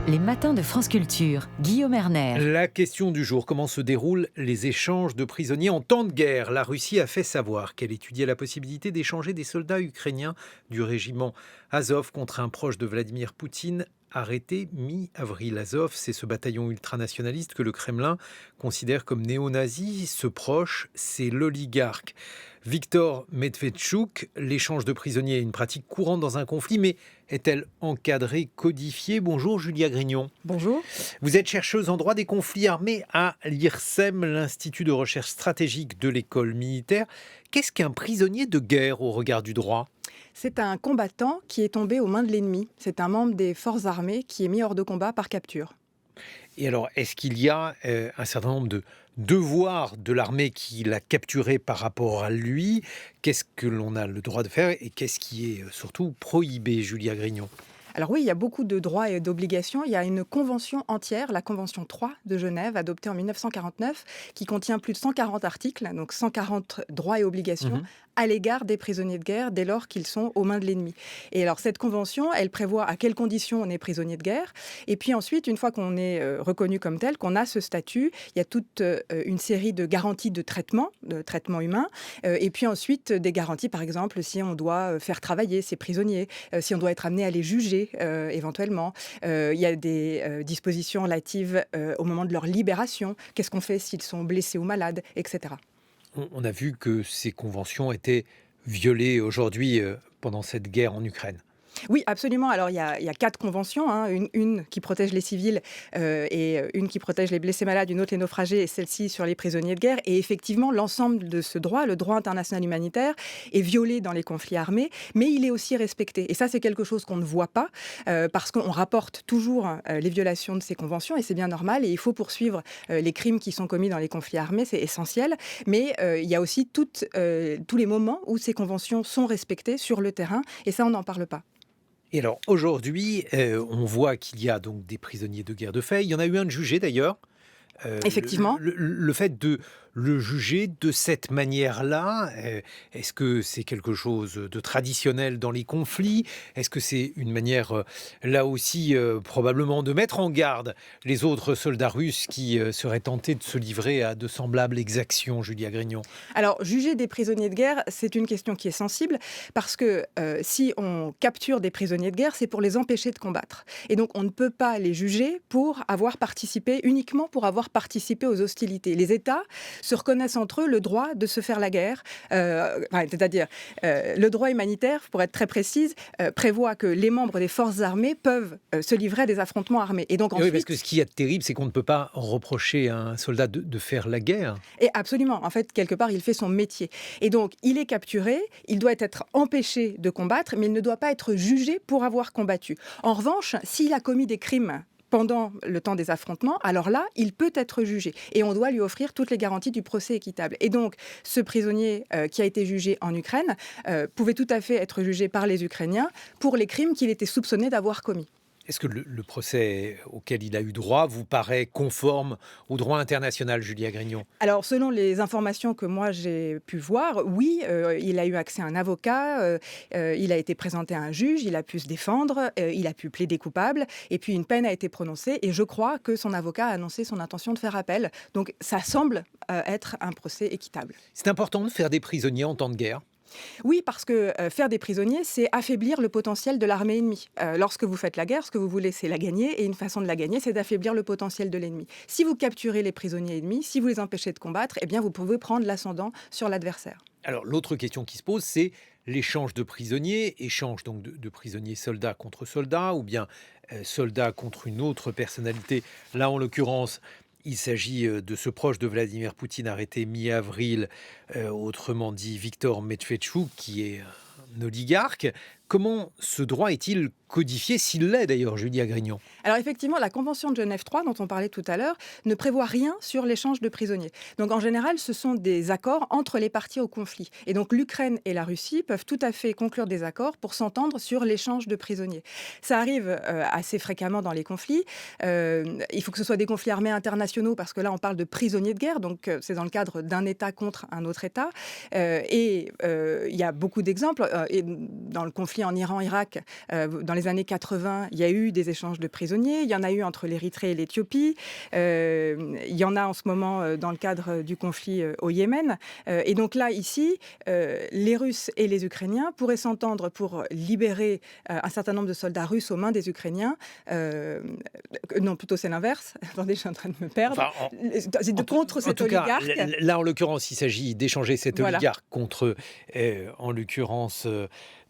Les matins de France Culture, Guillaume Erner. La question du jour, comment se déroulent les échanges de prisonniers en temps de guerre? La Russie a fait savoir qu'elle étudiait la possibilité d'échanger des soldats ukrainiens du régiment Azov contre un proche de Vladimir Poutine arrêté mi-avril. Azov, c'est ce bataillon ultranationaliste que le Kremlin considère comme néo-nazi. Ce proche, c'est l'oligarque Viktor Medvedchuk. L'échange de prisonniers est une pratique courante dans un conflit, mais est-elle encadrée, codifiée? Bonjour Julia Grignon. Bonjour. Vous êtes chercheuse en droit des conflits armés à l'IRSEM, l'Institut de recherche stratégique de l'école militaire. Qu'est-ce qu'un prisonnier de guerre au regard du droit? C'est un combattant qui est tombé aux mains de l'ennemi. C'est un membre des forces armées qui est mis hors de combat par capture. Et alors, est-ce qu'il y a un certain nombre de devoirs de l'armée qui l'a capturé par rapport à lui? Qu'est-ce que l'on a le droit de faire et qu'est-ce qui est surtout prohibé, Julia Grignon? Alors oui, il y a beaucoup de droits et d'obligations. Il y a une convention entière, la Convention 3 de Genève, adoptée en 1949, qui contient plus de 140 articles, donc 140 droits et obligations à l'égard des prisonniers de guerre dès lors qu'ils sont aux mains de l'ennemi. Et alors cette convention, elle prévoit à quelles conditions on est prisonnier de guerre. Et puis ensuite, une fois qu'on est reconnu comme tel, qu'on a ce statut, il y a toute une série de garanties de traitement humain. Et puis ensuite, des garanties, par exemple, si on doit faire travailler ces prisonniers, si on doit être amené à les juger éventuellement. Il y a des dispositions relatives au moment de leur libération. Qu'est-ce qu'on fait s'ils sont blessés ou malades, etc. On a vu que ces conventions étaient violées aujourd'hui pendant cette guerre en Ukraine. Oui, absolument. Alors, il y a 4 conventions, hein. Une qui protège les civils et une qui protège les blessés malades, une autre les naufragés et celle-ci sur les prisonniers de guerre. Et effectivement, l'ensemble de ce droit, le droit international humanitaire, est violé dans les conflits armés, mais il est aussi respecté. Et ça, c'est quelque chose qu'on ne voit pas parce qu'on rapporte toujours les violations de ces conventions et c'est bien normal. Et il faut poursuivre les crimes qui sont commis dans les conflits armés, c'est essentiel. Mais il y a aussi tous les moments où ces conventions sont respectées sur le terrain et ça, on n'en parle pas. Et alors aujourd'hui, on voit qu'il y a donc des prisonniers de guerre de fait. Il y en a eu un de jugé d'ailleurs. Effectivement. Le fait de le juger de cette manière-là, est-ce que c'est quelque chose de traditionnel dans les conflits? Est-ce que c'est une manière, là aussi, probablement de mettre en garde les autres soldats russes qui seraient tentés de se livrer à de semblables exactions, Julia Grignon? Alors, juger des prisonniers de guerre, c'est une question qui est sensible parce que si on capture des prisonniers de guerre, c'est pour les empêcher de combattre. Et donc, on ne peut pas les juger pour avoir participé, uniquement pour avoir participé aux hostilités. Les États se reconnaissent entre eux le droit de se faire la guerre, c'est-à-dire le droit humanitaire, pour être très précise, prévoit que les membres des forces armées peuvent se livrer à des affrontements armés. Et donc Et ensuite, oui, parce que ce qui est terrible, c'est qu'on ne peut pas reprocher à un soldat de faire la guerre. et absolument, en fait, quelque part, il fait son métier. Et donc, il est capturé, il doit être empêché de combattre, mais il ne doit pas être jugé pour avoir combattu. En revanche, s'il a commis des crimes pendant le temps des affrontements, alors là, il peut être jugé. Et on doit lui offrir toutes les garanties du procès équitable. Et donc, ce prisonnier qui a été jugé en Ukraine pouvait tout à fait être jugé par les Ukrainiens pour les crimes qu'il était soupçonné d'avoir commis. Est-ce que le procès auquel il a eu droit vous paraît conforme au droit international, Julia Grignon? Alors, selon les informations que moi j'ai pu voir, oui, il a eu accès à un avocat, il a été présenté à un juge, il a pu se défendre, il a pu plaider coupable, et puis une peine a été prononcée, et je crois que son avocat a annoncé son intention de faire appel. Donc, ça semble être un procès équitable. C'est important de faire des prisonniers en temps de guerre? Oui, parce que faire des prisonniers, c'est affaiblir le potentiel de l'armée ennemie. Lorsque vous faites la guerre, ce que vous voulez, c'est la gagner, et une façon de la gagner, c'est d'affaiblir le potentiel de l'ennemi. Si vous capturez les prisonniers ennemis, si vous les empêchez de combattre, eh bien, vous pouvez prendre l'ascendant sur l'adversaire. Alors, l'autre question qui se pose, c'est l'échange de prisonniers, échange donc de prisonniers soldats contre soldats, ou bien soldats contre une autre personnalité. Là, en l'occurrence, il s'agit de ce proche de Vladimir Poutine arrêté mi-avril, autrement dit Viktor Medvedchuk, qui est un oligarque. Comment ce droit est-il codifié, s'il l'est d'ailleurs, Julia Grignon? Alors effectivement, la Convention de Genève 3, dont on parlait tout à l'heure, ne prévoit rien sur l'échange de prisonniers. Donc en général, ce sont des accords entre les parties au conflit. Et donc l'Ukraine et la Russie peuvent tout à fait conclure des accords pour s'entendre sur l'échange de prisonniers. Ça arrive assez fréquemment dans les conflits. Il faut que ce soit des conflits armés internationaux, parce que là, on parle de prisonniers de guerre, donc c'est dans le cadre d'un État contre un autre État. Il y a beaucoup d'exemples. Et dans le conflit en Iran-Irak, dans les années 80, il y a eu des échanges de prisonniers. Il y en a eu entre l'Érythrée et l'Éthiopie. Il y en a en ce moment dans le cadre du conflit au Yémen. Et donc là, ici, les Russes et les Ukrainiens pourraient s'entendre pour libérer un certain nombre de soldats russes aux mains des Ukrainiens. Non, plutôt c'est l'inverse. Attendez, je suis en train de me perdre. Enfin, C'est contre cet oligarque. Là, en l'occurrence, il s'agit d'échanger cet Voilà. oligarque contre, en l'occurrence,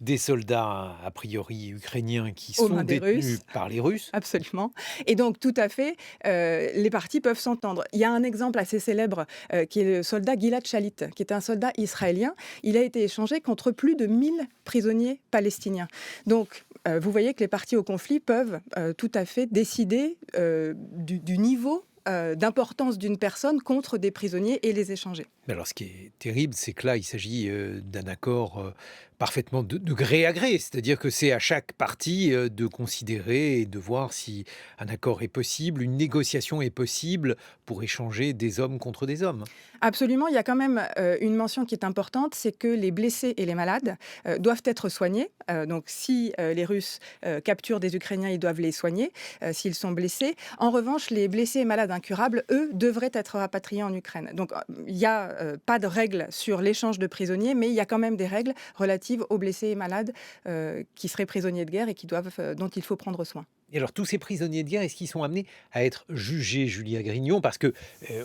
des soldats a priori ukrainiens qui Aux sont mains des détenus Russes. par les Russes. Absolument. Et donc, tout à fait, les parties peuvent s'entendre. Il y a un exemple assez célèbre qui est le soldat Gilad Shalit, qui était un soldat israélien. Il a été échangé contre plus de 1000 prisonniers palestiniens. Donc, vous voyez que les parties au conflit peuvent tout à fait décider du niveau d'importance d'une personne contre des prisonniers et les échanger. Mais alors, ce qui est terrible, c'est que là, il s'agit d'un accord parfaitement de gré à gré. C'est-à-dire que c'est à chaque partie de considérer et de voir si un accord est possible, une négociation est possible pour échanger des hommes contre des hommes. Absolument, il y a quand même une mention qui est importante, c'est que les blessés et les malades doivent être soignés. Donc si les Russes capturent des Ukrainiens, ils doivent les soigner s'ils sont blessés. En revanche, les blessés et malades incurables, eux, devraient être rapatriés en Ukraine. Donc il n'y a pas de règles sur l'échange de prisonniers, mais il y a quand même des règles relatives aux blessés et malades qui seraient prisonniers de guerre et dont il faut prendre soin. Et alors, tous ces prisonniers de guerre, est-ce qu'ils sont amenés à être jugés, Julia Grignon? Parce que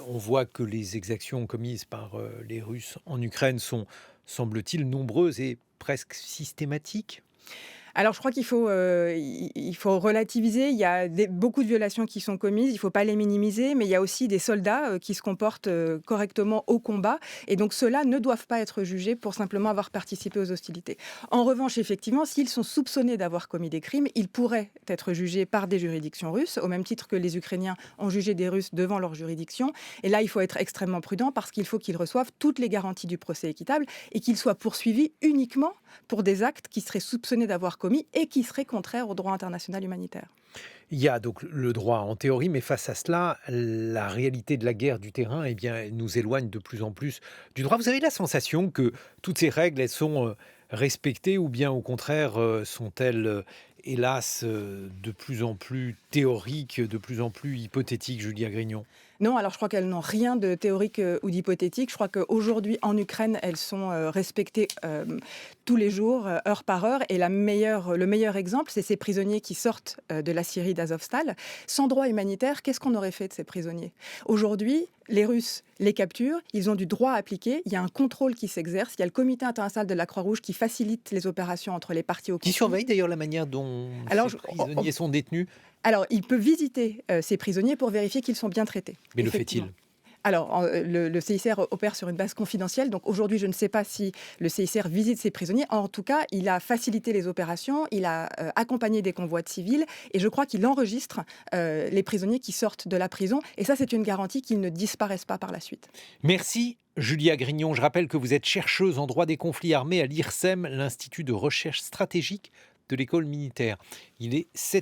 on voit que les exactions commises par les Russes en Ukraine sont, semble-t-il, nombreuses et presque systématiques. Alors, je crois qu'il faut relativiser. Il y a beaucoup de violations qui sont commises. Il ne faut pas les minimiser. Mais il y a aussi des soldats qui se comportent correctement au combat. Et donc, ceux-là ne doivent pas être jugés pour simplement avoir participé aux hostilités. En revanche, effectivement, s'ils sont soupçonnés d'avoir commis des crimes, ils pourraient être jugés par des juridictions russes, au même titre que les Ukrainiens ont jugé des Russes devant leur juridiction. Et là, il faut être extrêmement prudent parce qu'il faut qu'ils reçoivent toutes les garanties du procès équitable et qu'ils soient poursuivis uniquement pour des actes qui seraient soupçonnés d'avoir commis et qui seraient contraires au droit international humanitaire. Il y a donc le droit en théorie, mais face à cela, la réalité de la guerre du terrain, eh bien, elle nous éloigne de plus en plus du droit. Vous avez la sensation que toutes ces règles, elles sont respectées ou bien au contraire, sont-elles, hélas, de plus en plus théoriques, de plus en plus hypothétiques, Julia Grignon? Non, alors je crois qu'elles n'ont rien de théorique ou d'hypothétique. Je crois qu'aujourd'hui, en Ukraine, elles sont respectées tous les jours, heure par heure. Et le meilleur exemple, c'est ces prisonniers qui sortent de la Syrie d'Azovstal. Sans droit humanitaire, qu'est-ce qu'on aurait fait de ces prisonniers? Aujourd'hui, les Russes les capturent, ils ont du droit à appliquer, il y a un contrôle qui s'exerce, il y a le comité international de la Croix-Rouge qui facilite les opérations entre les parties au conflit. Qui surveille d'ailleurs la manière dont ces prisonniers sont détenus? Alors, il peut visiter ces prisonniers pour vérifier qu'ils sont bien traités. Mais le fait-il? Alors, le CICR opère sur une base confidentielle. Donc aujourd'hui, je ne sais pas si le CICR visite ces prisonniers. En tout cas, il a facilité les opérations, il a accompagné des convois de civils et je crois qu'il enregistre les prisonniers qui sortent de la prison. Et ça, c'est une garantie qu'ils ne disparaissent pas par la suite. Merci Julia Grignon. Je rappelle que vous êtes chercheuse en droit des conflits armés à l'IRSEM, l'Institut de recherche stratégique de l'école militaire. Il est 7